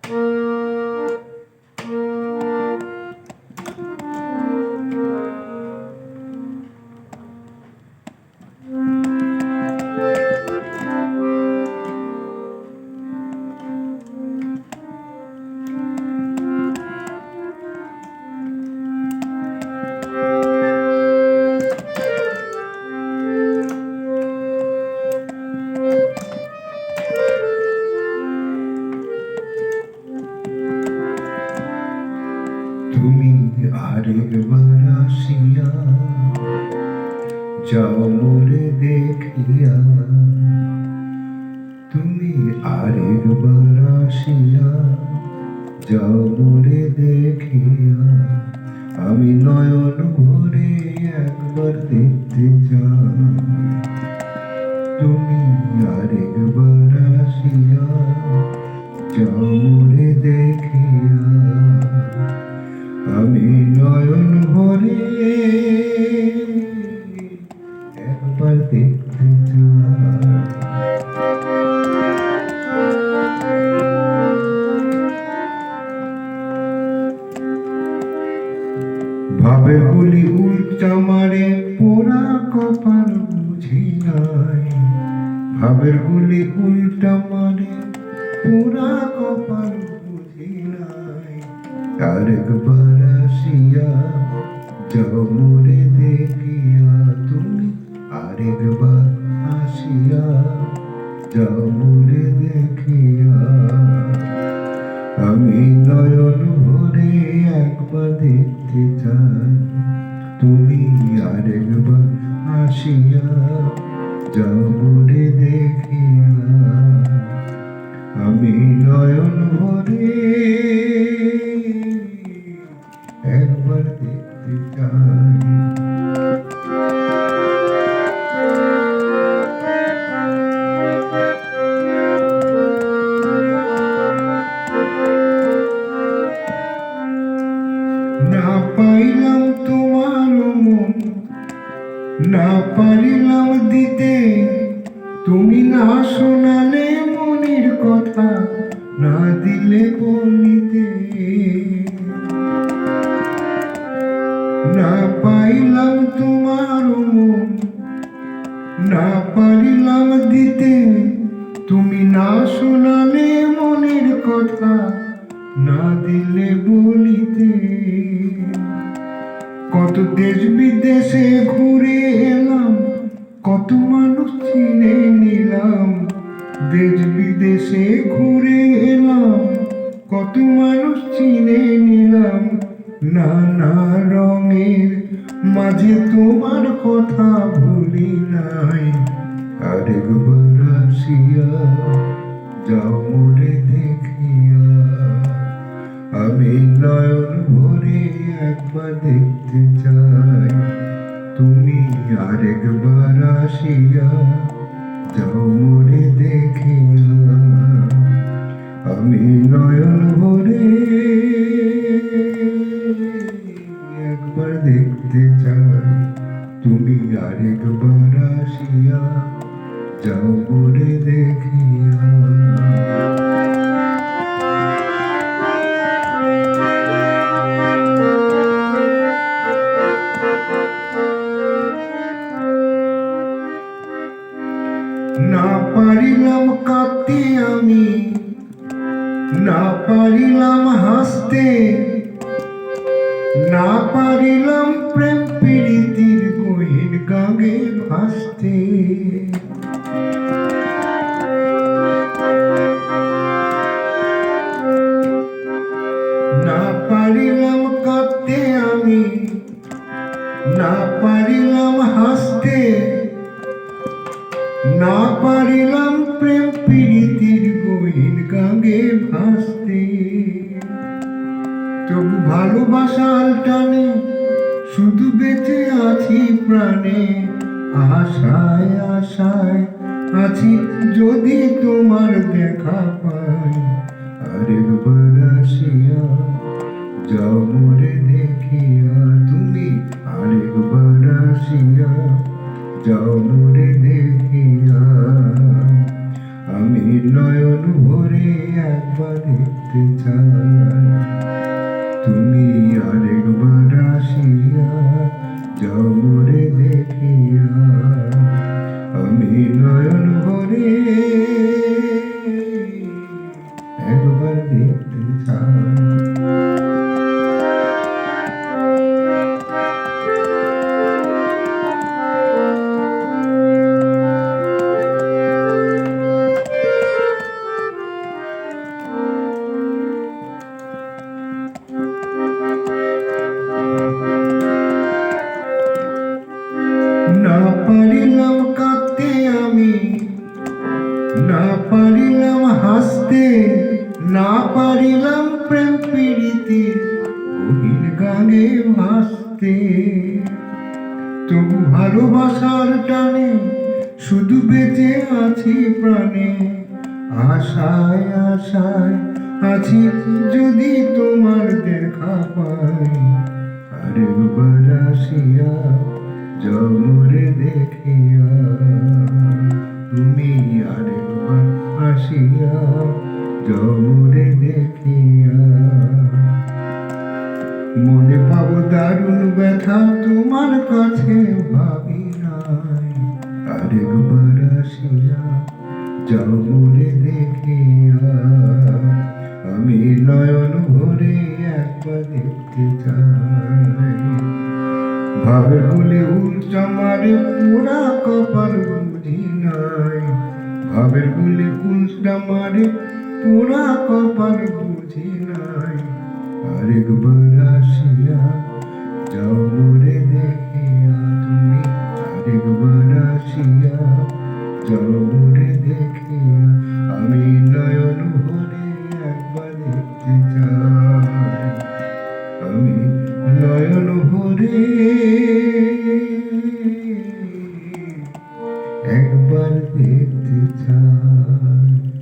তুমি আরেকবার আসিয়া যাও মোরে দেখিয়া, তুমি আরেকবার আসিয়া যাও মোরে দেখিয়া, আমি নয়ন ভরে একবার দেখতে চাই। তুমি আরেকবার আসিয়া যাও মোরে দেখিয়া, আমি নয়ন ভরে একবার দেখতে চাই। ভাবের গুলি উল্টা মারে পোড়া কপাল বুঝি নাই, ভাবের গুলি উল্টা মারে পোড়া কপাল বুঝি নাই। আরেকবার আসিয়া যাও মোরে দেখিয়া, তুমি আরেকবার আসিয়া যাও মোরে দেখিয়া, আমি নয়ন ভরে একবার দেখতে চাই। তুমি আরেকবার আসিয়া যাও মোরে দেখিয়া, আমি নয়ন ভরে একবার দেখতে চাই। না পাইলাম তোমার মন, না পারিলাম দিতে, তুমি না শোনালে মনের কথা, না দিলে বলিতে। না পাইলাম তোমার মন, না পারিলাম দিতে, তুমি না শোনালে মনের কথা, না দিলে বলিতে। কত দেশ বিদেশে ঘুরে এলাম, কত মানুষ চিনে নিলাম। দেশ বিদেশে ঘুরে এলাম, কত মানুষ চিনে নিলাম। নানা রঙের মাঝে তোমার কথা ভুলি নাই। আরেকবার আসিয়া যাও মোরে দেখিয়া, আমি নয়ন ভরে একবার দেখতে চাই। তুমি আরেকবার আসিয়া যাও মোরে দেখিয়া, আমি নয়ন ভরে একবার দেখতে চাই। তুমি আরেকবার আসিয়া যাও মোরে দেখিয়া। না পারিলাম কাঁদতে আমি, না পারিলাম হাসতে, না পারিলাম প্রেম প্রীতির গহীন গাঙ্গে ভাসতে। না পারিলাম কাঁদতে আমি, না পারিলাম হাসতে, না পারিলাম প্রেম প্রীতির গহীন গাঙ্গে ভাসতে। তবু ভালোবাসার টানে শুধু বেঁচে আছি প্রাণে, আশায় আশায় আছি যদি তোমার দেখা পাই। আরেকবার আসিয়া যাও মোরে দেখিয়া, তুমি আরেকবার আসিয়া যাও মোরে দেখিয়া, আমি নয়ন ভরে একবার দেখতে চাই, তুমি আরেকবার আসিয়া যাও মোরে দেখিয়া। আমি নয়ন ভরে একবার দেখতে চাই। না পারিলাম কাঁদতে আমি, না পারিলাম হাসতে, না পারিলাম প্রেম প্রীতি গহীন গানে ভাসতে। তবু ভালোবাসার টানে শুধু বেঁচে আছি প্রাণে, আশায় আশায় আছি যদি তোমার দেখা পাই। আরেকবার আসিয়া যাও মোরে দেখিয়া, তুমি আরেকবার আসিয়া যাও মোরে দেখিয়া। মনে পাবো দারুণ ব্যথা তোমার কাছে ভাবি নাই, আরেকবার আসিয়া যাও মোরে দেখিয়া। আমি নয়ন ভরে একবার দেখতে চাই, ভাবের গুলি উল্টা মারে পুরা কপাল বুঝি নাই। ভাবের গুলি উল্টা মারে পুরা কপাল বুঝি নাই। আরেকবার আসিয়া যাও মোরে দেখিয়া, তুমি আরেকবার আসিয়া যাও মোরে দেখিয়া। আমি নয়ন ভরে একবার দেখতে চাই, আমি নয়ন ভরে একবার দেখতে চাই।